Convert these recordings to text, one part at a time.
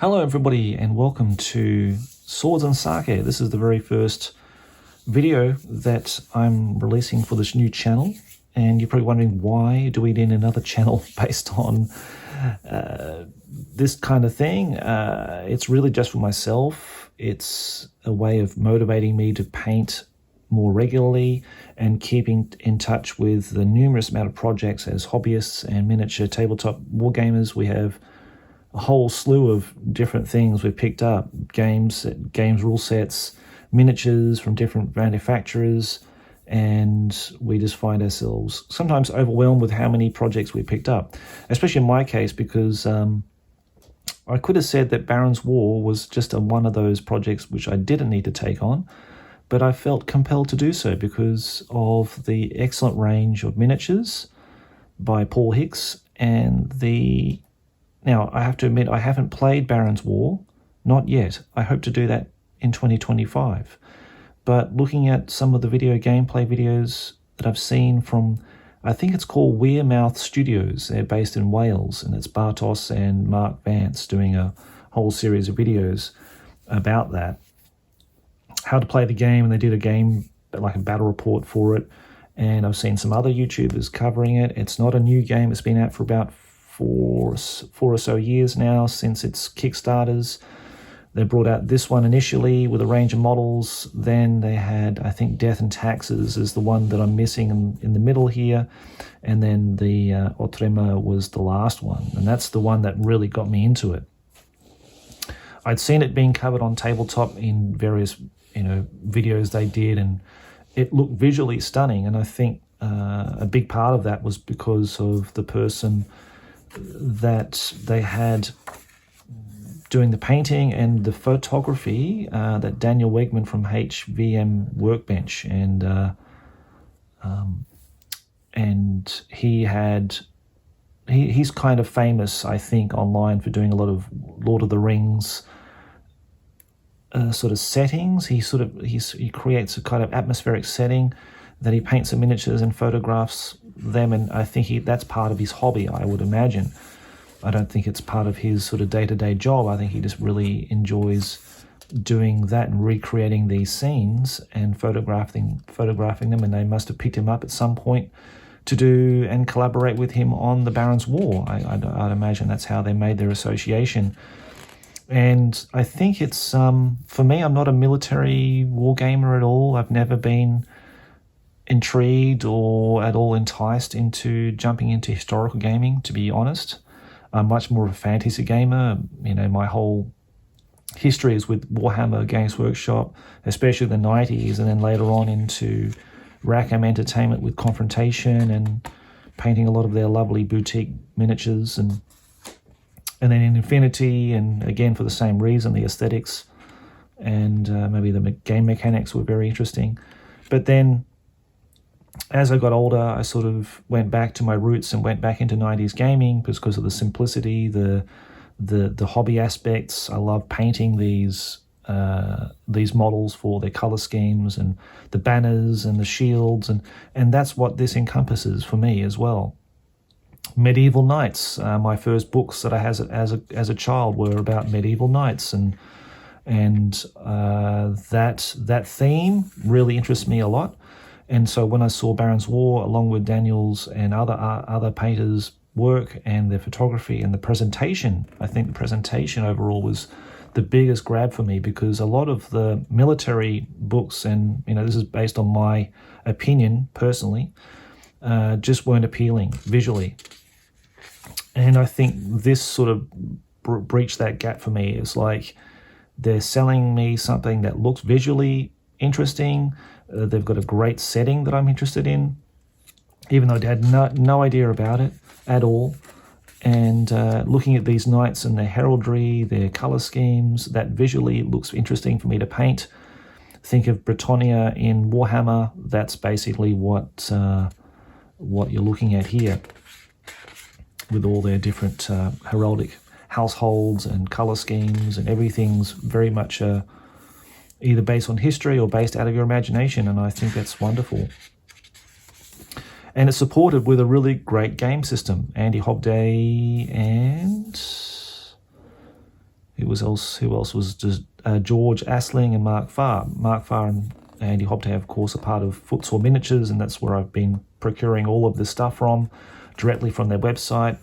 Hello everybody and welcome to Swords and Sake. This is the very first video that I'm releasing for this new channel, and you're probably wondering, why do we need another channel based on this kind of thing? It's really just for myself. It's a way of motivating me to paint more regularly and keeping in touch with the numerous amount of projects as hobbyists and miniature tabletop wargamers. We have a whole slew of different things we've picked up: games, rule sets, miniatures from different manufacturers, and we just find ourselves sometimes overwhelmed with how many projects we picked up, especially in my case, because I could have said that Baron's War was just one of those projects which I didn't need to take on, but I felt compelled to do so because of the excellent range of miniatures by Paul Hicks and the... Now, I have to admit, I haven't played Baron's War, not yet. I hope to do that in 2025. But looking at some of the gameplay videos that I've seen from, I think it's called Wearmouth Studios. They're based in Wales, and it's Bartos and Mark Vance doing a whole series of videos about that. How to play the game, and they did a game, like a battle report for it. And I've seen some other YouTubers covering it. It's not a new game. It's been out for about four or so years now, since its Kickstarters. They brought out this one initially with a range of models. Then they had, I think, Death and Taxes is the one that I'm missing in the middle here. And then the Outremer was the last one. And that's the one that really got me into it. I'd seen it being covered on Tabletop in various videos they did, and it looked visually stunning. And I think a big part of that was because of the person that they had doing the painting and the photography, that Daniel Wigman from HVM Workbench, and he's kind of famous, I think, online for doing a lot of Lord of the Rings sort of settings. He creates a kind of atmospheric setting that he paints the miniatures and photographs them, and I think that's part of his hobby, I would imagine. I don't think it's part of his sort of day-to-day job. I think he just really enjoys doing that and recreating these scenes and photographing them, and they must have picked him up at some point to do and collaborate with him on the Baron's War. I'd imagine that's how they made their association. And I think it's, for me, I'm not a military wargamer at all. I've never been intrigued or at all enticed into jumping into historical gaming, to be honest. I'm much more of a fantasy gamer. My whole history is with Warhammer Games Workshop, especially the 90s, and then later on into Rackham Entertainment with Confrontation and painting a lot of their lovely boutique miniatures, and then in Infinity, and again for the same reason, the aesthetics and maybe the game mechanics were very interesting. But then as I got older, I sort of went back to my roots and went back into 90s gaming because of the simplicity, the hobby aspects. I love painting these models for their color schemes and the banners and the shields, and that's what this encompasses for me as well. Medieval knights. My first books that I had as a child were about medieval knights, and that theme really interests me a lot. And so when I saw Baron's War, along with Daniel's and other painters' work and their photography and the presentation, I think the presentation overall was the biggest grab for me, because a lot of the military books, and this is based on my opinion personally, just weren't appealing visually. And I think this sort of breached that gap for me. It's like they're selling me something that looks visually interesting. They've got a great setting that I'm interested in, even though I had no idea about it at all. And looking at these knights and their heraldry, their color schemes, that visually looks interesting for me to paint. Think of Britannia in Warhammer. That's basically what you're looking at here, with all their different heraldic households and color schemes, and everything's very much either based on history or based out of your imagination, and I think that's wonderful. And it's supported with a really great game system. Andy Hobday and Who else was just George Asling and Mark Farr. Mark Farr and Andy Hobday, of course, are part of Footsore Miniatures, and that's where I've been procuring all of this stuff from, directly from their website,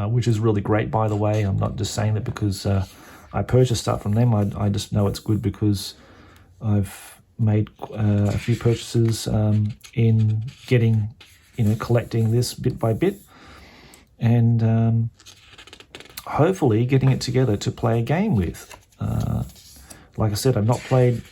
which is really great, by the way. I'm not just saying that because I purchased stuff from them. I just know it's good because I've made a few purchases in getting, collecting this bit by bit, and hopefully getting it together to play a game with. Like I said, I've not played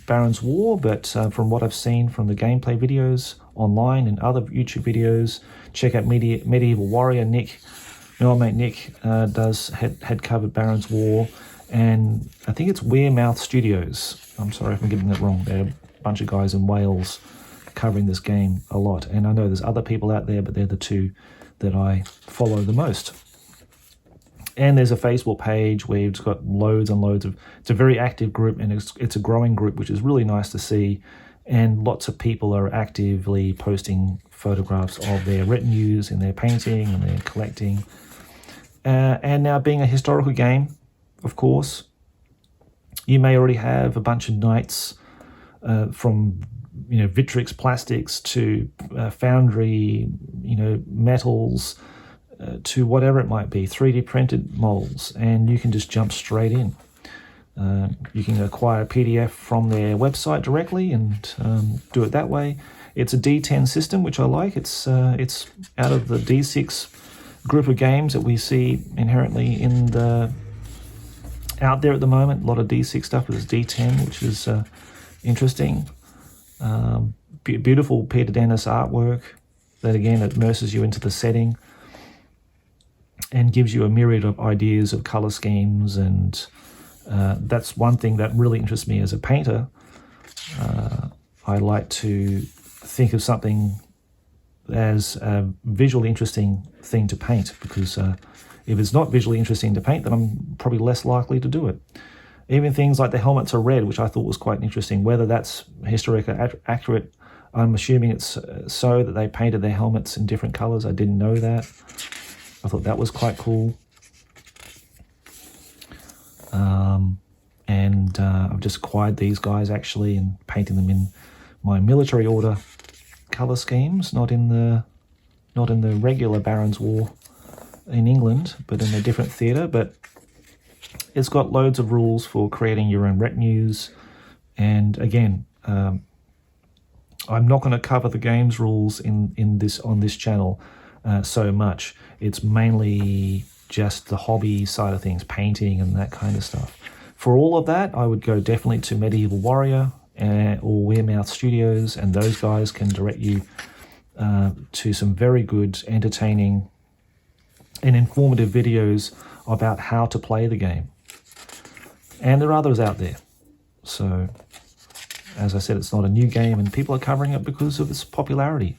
Baron's War, but from what I've seen from the gameplay videos online and other YouTube videos, check out Medieval Warrior. My old mate Nick had covered Baron's War, and I think it's Wearmouth Studios. I'm sorry if I'm getting that wrong. They're a bunch of guys in Wales covering this game a lot, and I know there's other people out there, but they're the two that I follow the most. And there's a Facebook page where it's got loads and loads of... It's a very active group, and it's a growing group, which is really nice to see. And lots of people are actively posting photographs of their retinues and their painting and their collecting. And now, being a historical game, of course, you may already have a bunch of knights from Victrix plastics to foundry, metals, to whatever it might be, 3D printed models, and you can just jump straight in. You can acquire a PDF from their website directly and do it that way. It's a D10 system, which I like. It's out of the D6 group of games that we see inherently out there at the moment. A lot of D6 stuff, but it's D10, which is interesting. Beautiful Peter Dennis artwork that, again, immerses you into the setting and gives you a myriad of ideas of color schemes, and that's one thing that really interests me as a painter. I like to think of something as a visually interesting thing to paint, because if it's not visually interesting to paint, then I'm probably less likely to do it. Even things like the helmets are red, which I thought was quite interesting. Whether that's historically accurate, I'm assuming it's so that they painted their helmets in different colors. I didn't know that. I thought that was quite cool. And I've just acquired these guys actually and painting them in my military order color schemes, not in the regular Baron's War in England, but in a different theatre. But it's got loads of rules for creating your own retinues. And again, I'm not going to cover the games rules on this channel so much. It's mainly just the hobby side of things, painting and that kind of stuff. For all of that, I would go definitely to Medieval Warrior or Wearmouth Studios, and those guys can direct you to some very good, entertaining and informative videos about how to play the game. And there are others out there. So, as I said, it's not a new game, and people are covering it because of its popularity.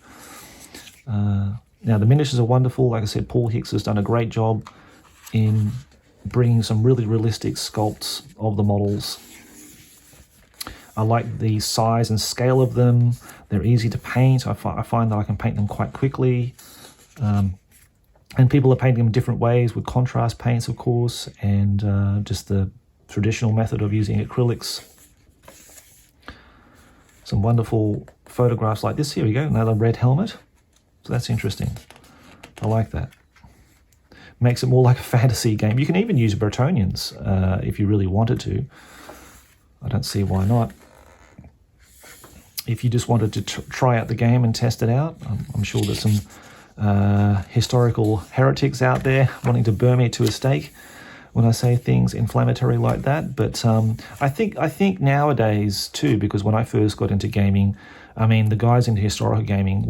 Now, the miniatures are wonderful. Like I said, Paul Hicks has done a great job in bringing some really realistic sculpts of the models. I like the size and scale of them. They're easy to paint. I find that I can paint them quite quickly. And people are painting them different ways with contrast paints, of course, and just the traditional method of using acrylics. Some wonderful photographs like this. Here we go, another red helmet. So that's interesting. I like that. Makes it more like a fantasy game. You can even use Bretonians if you really wanted to. I don't see why not. If you just wanted to try out the game and test it out, I'm sure there's some historical heretics out there wanting to burn me to a stake when I say things inflammatory like that. But I think nowadays too, because when I first got into gaming, I mean, the guys into historical gaming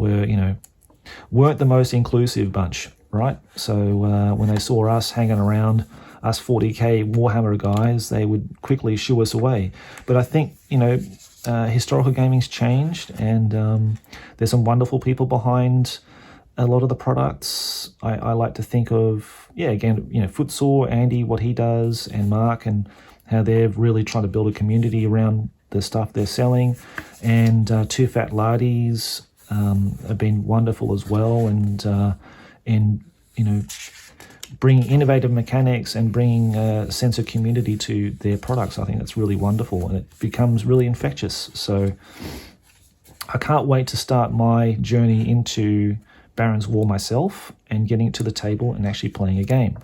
weren't the most inclusive bunch, right? So when they saw us hanging around, us 40k Warhammer guys, they would quickly shoo us away. But I think, historical gaming's changed, and there's some wonderful people behind a lot of the products. I like to think of, Footsore, Andy, what he does, and Mark, and how they're really trying to build a community around the stuff they're selling. And Two Fat Lardies have been wonderful as well, and bringing innovative mechanics and bringing a sense of community to their products. I think that's really wonderful, and it becomes really infectious. So I can't wait to start my journey into Baron's War myself and getting it to the table and actually playing a game.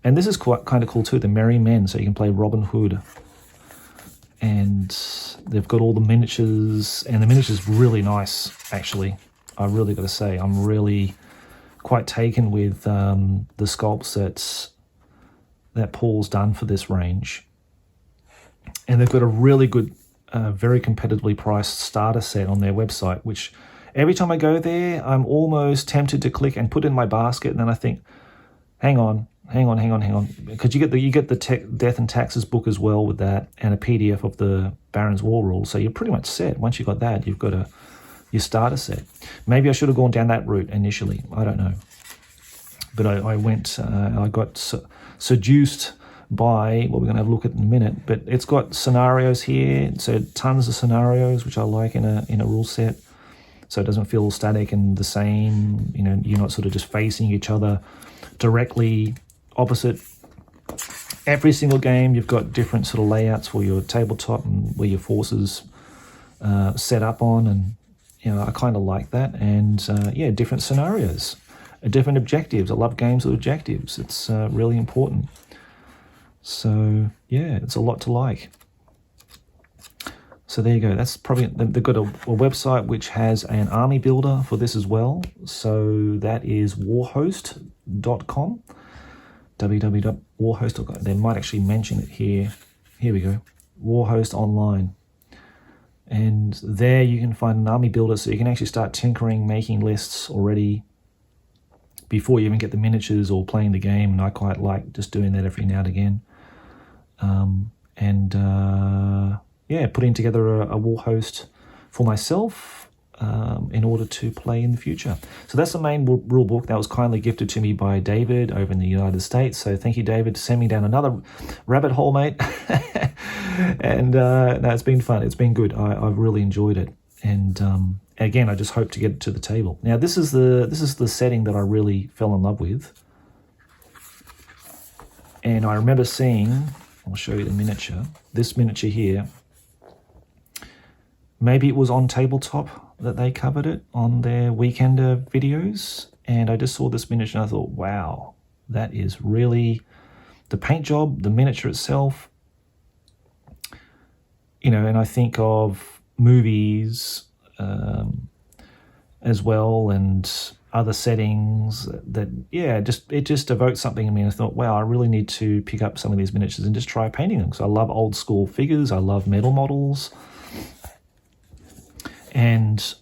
And this is quite kind of cool too, the Merry Men, so you can play Robin Hood. And they've got all the miniatures, and the miniatures really nice, actually. I really got to say, I'm really quite taken with the sculpts that Paul's done for this range. And they've got a really good, very competitively priced starter set on their website, which every time I go there, I'm almost tempted to click and put in my basket, and then I think, hang on, because you get the Death and Taxes book as well with that, and a PDF of the Baron's War rules. So you're pretty much set. Once you've got that, you've got your starter set. Maybe I should have gone down that route initially. I don't know, but I went. I got seduced by what we're going to have a look at in a minute. But it's got scenarios here, so tons of scenarios, which I like in a rule set. So it doesn't feel static and the same. You know, you're not sort of just facing each other directly opposite. Every single game you've got different sort of layouts for your tabletop and where your forces set up on, and you know, I kind of like that. And yeah, different scenarios, different objectives. I love games with objectives. It's really important. So yeah, it's a lot to like. So there you go. That's probably, they've got a website which has an army builder for this as well. So that is warhost.com. www.warhost.com. They might actually mention it here. Here we go. Warhost Online. And there you can find an army builder, so you can actually start tinkering, making lists already before you even get the miniatures or playing the game. And I quite like just doing that every now and again. Yeah, putting together a Warhost for myself in order to play in the future. So that's the main rule book that was kindly gifted to me by David over in the United States. So thank you, David, to send me down another rabbit hole, mate. And no, it's been fun. It's been good. I've really enjoyed it. And again, I just hope to get it to the table. Now, this is the setting that I really fell in love with. And I remember seeing, I'll show you the miniature, this miniature here. Maybe it was on Tabletop that they covered it on their Weekender videos. And I just saw this miniature and I thought, wow, that is really the paint job, the miniature itself. You know, and I think of movies as well, and other settings that, yeah, it just evoked something in me. And I thought, wow, I really need to pick up some of these miniatures and just try painting them, because I love old school figures. I love metal models. And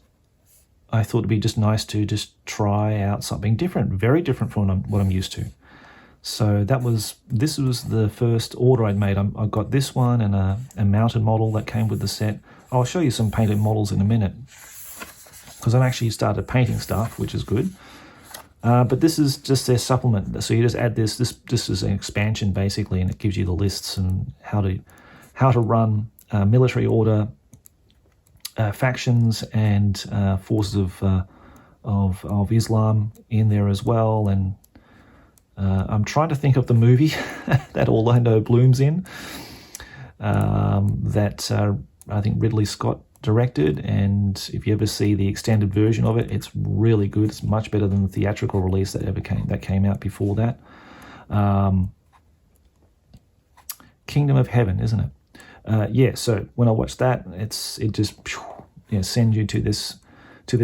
I thought it'd be just nice to just try out something different, very different from what I'm used to. So this was the first order I'd made. I got this one and a mounted model that came with the set. I'll show you some painted models in a minute, because I've actually started painting stuff, which is good. But this is just their supplement. So you just add this is an expansion basically, and it gives you the lists and how to run military order, factions, and forces of Islam in there as well. And I'm trying to think of the movie that Orlando Bloom's in, that I think Ridley Scott directed, and if you ever see the extended version of it, it's really good. It's much better than the theatrical release that came out before that. Kingdom of Heaven, isn't it? Yeah. So when I watched that, it just sends you to this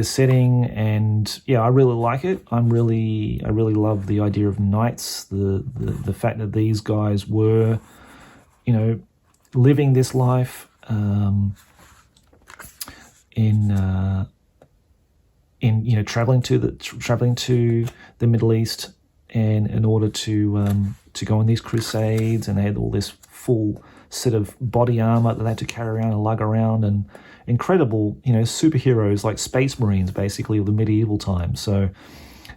setting, and yeah, I really like it. I really love the idea of knights. The fact that these guys were, living this life in traveling to the Middle East, and in order to go on these crusades, and they had all this full set of body armor that they had to carry around and lug around, and incredible, superheroes like Space Marines, basically, of the medieval times. So,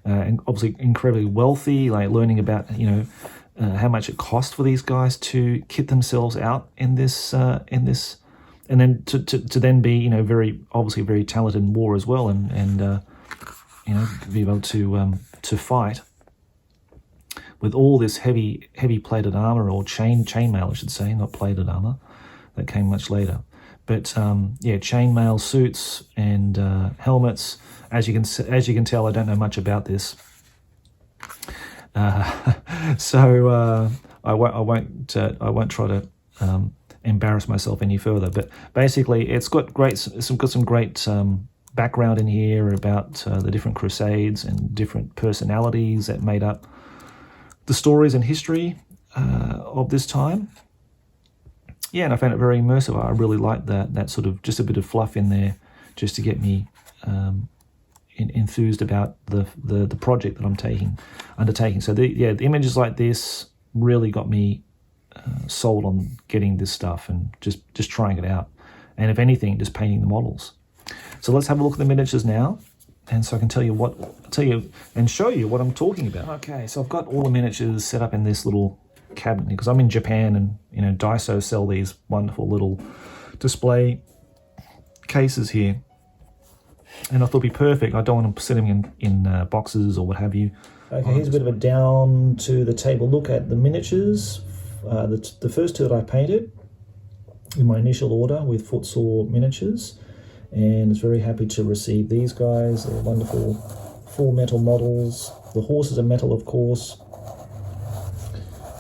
and obviously incredibly wealthy, like learning about, how much it cost for these guys to kit themselves out in this, and then to then be, very obviously very talented in war as well, and be able to fight. with all this heavy plated armor, or chainmail I should say, not plated armor. That came much later. But yeah, chainmail suits and helmets. As you can tell, I don't know much about this. So I won't try to embarrass myself any further. But basically, it's got some great background in here about the different crusades and different personalities that made up the stories and history of this time. Yeah, and I found it very immersive. I really liked that sort of just a bit of fluff in there, just to get me enthused about the project that I'm undertaking. So the images like this really got me sold on getting this stuff and just trying it out. And if anything, just painting the models. So let's have a look at the miniatures now, and so I can tell you and show you what I'm talking about. Okay, so I've got all the miniatures set up in this little cabinet because I'm in Japan, and Daiso sell these wonderful little display cases here, and I thought it'd be perfect. I don't want to set them in boxes or what have you. Okay, here's a bit of a down to the table look at the miniatures. The first two that I painted in my initial order with Footsore Miniatures, and was very happy to receive these guys. They're wonderful full metal models. The horses are metal, of course,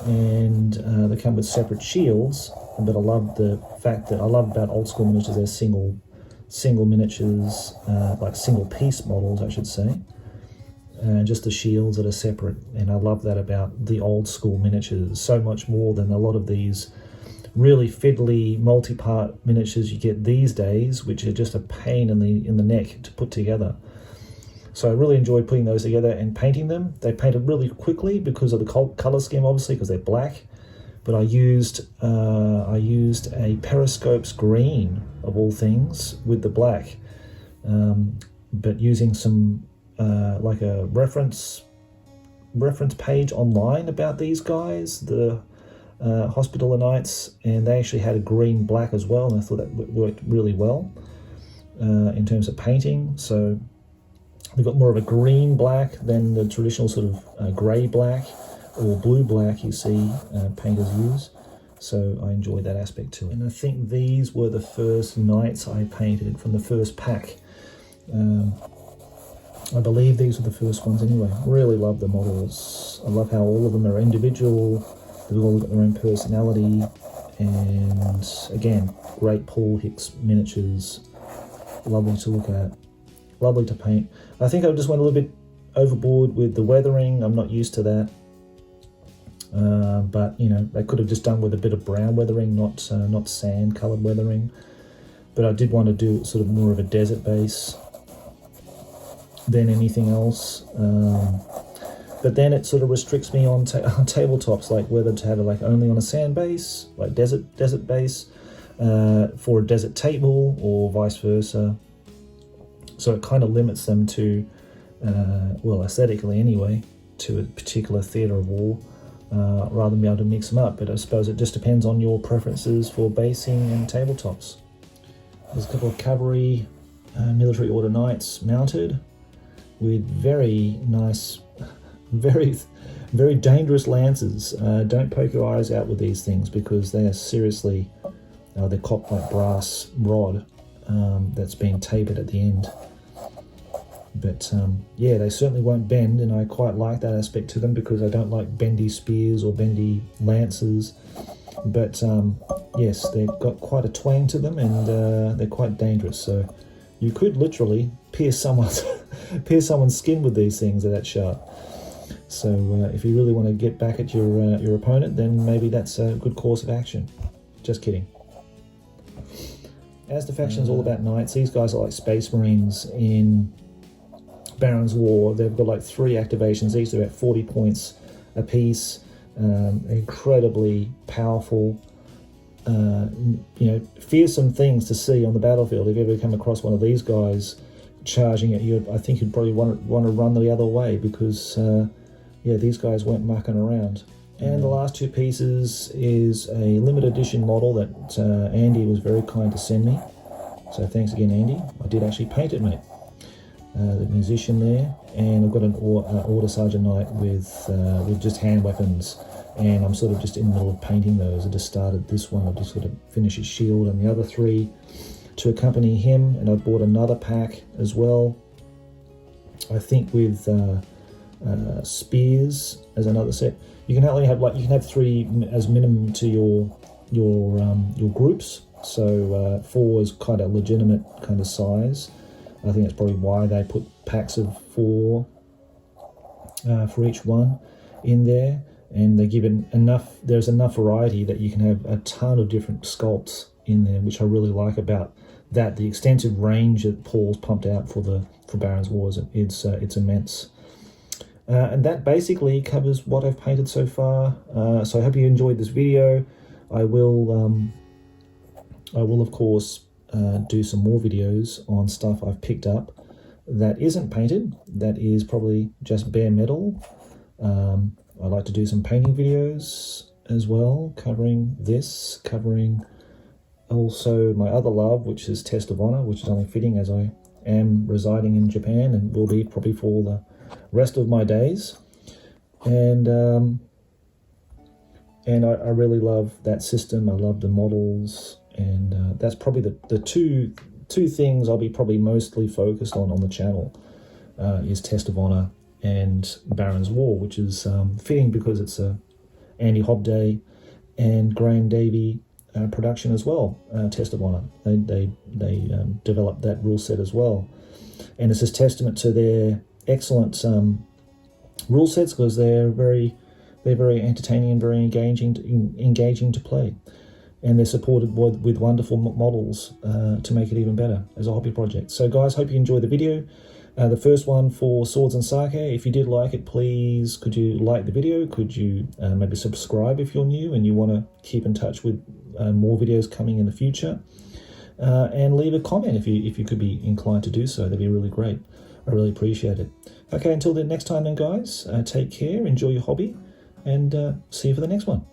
and they come with separate shields. But I love the fact that I love about old school miniatures, they're single miniatures, like single piece models, I should say. Just the shields that are separate, and I love that about the old school miniatures so much more than a lot of these really fiddly multi-part miniatures you get these days, which are just a pain in the neck to put together. So I really enjoyed putting those together and painting them. They painted really quickly because of the color scheme, obviously, because they're black. But I used a Periscope's green of all things with the black, but using some like a reference page online about these guys, the Hospitaller Knights, and they actually had a green black as well, and I thought that worked really well in terms of painting. So they've got more of a green black than the traditional sort of grey black or blue black you see painters use. So I enjoyed that aspect too. And I think these were the first knights I painted from the first pack. I believe these were the first ones anyway. Really love the models. I love how all of them are individual. They've all got their own personality. And again, great Paul Hicks miniatures. Lovely to look at. Lovely to paint. I think I just went a little bit overboard with the weathering. I'm not used to that. But they could have just done with a bit of brown weathering, not sand coloured weathering. But I did want to do sort of more of a desert base than anything else. But then it sort of restricts me on tabletops, like whether to have it like only on a sand base, like desert base, for a desert table, or vice versa. So it kind of limits them to, well, aesthetically anyway, to a particular theatre of war, rather than be able to mix them up. But I suppose it just depends on your preferences for basing and tabletops. There's a couple of cavalry military order knights mounted with very nice, very dangerous lances. Don't poke your eyes out with these things because they are seriously, they're copped like brass rod that's been tapered at the end. But yeah, they certainly won't bend, and I quite like that aspect to them because I don't like bendy spears or bendy lances. But yes, they've got quite a twang to them, and they're quite dangerous. So you could literally pierce someone's skin with these things. They're that sharp. So if you really want to get back at your opponent, then maybe that's a good course of action. Just kidding. As the faction is all about knights, these guys are like space marines in Baron's War. They've got like 3 activations each. They're about 40 points a piece. Incredibly powerful, fearsome things to see on the battlefield. If you ever come across one of these guys charging at you, I think you'd probably want to run the other way because these guys weren't mucking around. And the last 2 pieces is a limited edition model that Andy was very kind to send me. So thanks again, Andy. I did actually paint it, mate. the musician there, and I've got an Order Sergeant Knight with just hand weapons, and I'm sort of just in the middle of painting those. I just started this one. I've just got to finish his shield and the other 3 to accompany him, and I bought another pack as well. I think with spears as another set. You can only have you can have 3 as minimum to your groups. So 4 is quite a legitimate kind of size. I think that's probably why they put packs of 4 for each one in there, and they give it enough. There's enough variety that you can have a ton of different sculpts in there, which I really like about that. The extensive range that Paul's pumped out for Baron's Wars, it's immense. And that basically covers what I've painted so far. So I hope you enjoyed this video. I will of course do some more videos on stuff I've picked up that isn't painted, that is probably just bare metal. I like to do some painting videos as well, covering this, covering also my other love, which is Test of Honor, which is only fitting as I am residing in Japan and will be probably for the rest of my days. And I really love that system. I love the models, and that's probably the two things I'll be probably mostly focused on the channel, is Test of Honor and Baron's War, which is fitting because it's a Andy Hobday and Graham Davey production as well. Test of Honor, they developed that rule set as well, and it's a testament to their excellent rule sets, because they're very entertaining and very engaging to play, and they're supported with wonderful models to make it even better as a hobby project. So guys, hope you enjoyed the video. The first one for Swords and Sake. If you did like it, please could you like the video? Could you maybe subscribe if you're new and you want to keep in touch with more videos coming in the future, and leave a comment if you could be inclined to do so. That'd be really great. I really appreciate it. Okay, until the next time then guys, take care, enjoy your hobby, and see you for the next one.